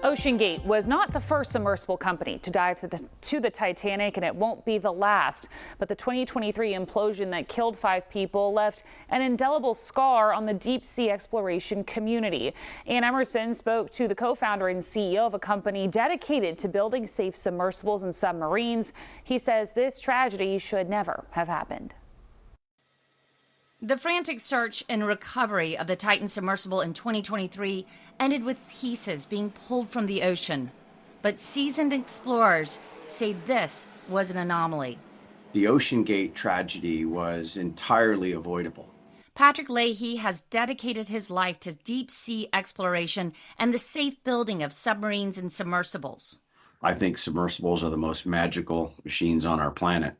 OceanGate was not the first submersible company to dive to the Titanic, and it won't be the last. But the 2023 implosion that killed 5 people left an indelible scar on the deep sea exploration community. Anne Emerson spoke to the co-founder and CEO of a company dedicated to building safe submersibles and submarines. He says this tragedy should never have happened. The frantic search and recovery of the Triton submersible in 2023 ended with pieces being pulled from the ocean. But seasoned explorers say this was an anomaly. The OceanGate tragedy was entirely avoidable. Patrick Leahy has dedicated his life to deep sea exploration and the safe building of submarines and submersibles. I think submersibles are the most magical machines on our planet,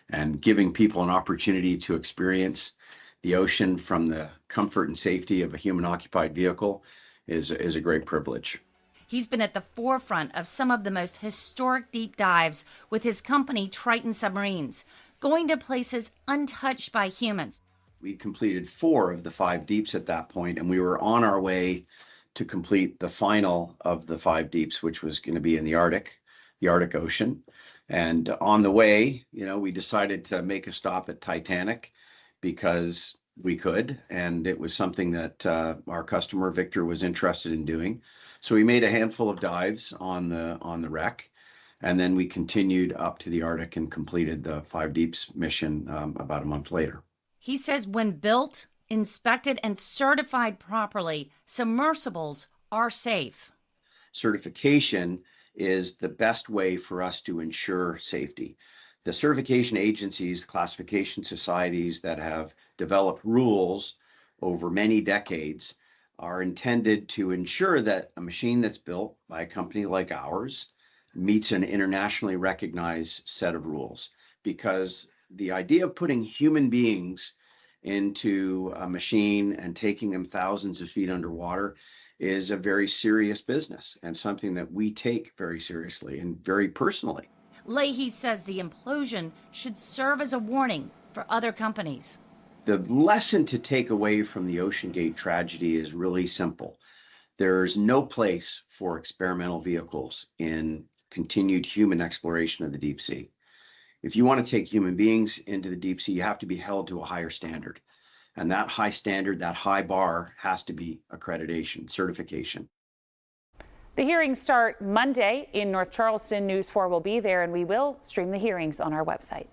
and giving people an opportunity to experience the ocean from the comfort and safety of a human-occupied vehicle is a great privilege. He's been at the forefront of some of the most historic deep dives with his company Triton Submarines, going to places untouched by humans. We completed 4 of the 5 deeps at that point, and we were on our way to complete the final of the 5 deeps, which was going to be in the Arctic Ocean. And on the way, we decided to make a stop at Titanic because we could, and it was something that our customer Victor was interested in doing. So we made a handful of dives on the wreck, and then we continued up to the Arctic and completed the 5 deeps mission about a month later. He says when built, inspected, and certified properly, submersibles are safe. Certification is the best way for us to ensure safety. The certification agencies, classification societies that have developed rules over many decades are intended to ensure that a machine that's built by a company like ours meets an internationally recognized set of rules. Because the idea of putting human beings into a machine and taking them thousands of feet underwater is a very serious business, and something that we take very seriously and very personally. Leahy says the implosion should serve as a warning for other companies. The lesson to take away from the OceanGate tragedy is really simple. There's no place for experimental vehicles in continued human exploration of the deep sea. If you want to take human beings into the deep sea, you have to be held to a higher standard. And that high standard, that high bar, has to be accreditation, certification. The hearings start Monday in North Charleston. News 4 will be there, and we will stream the hearings on our website.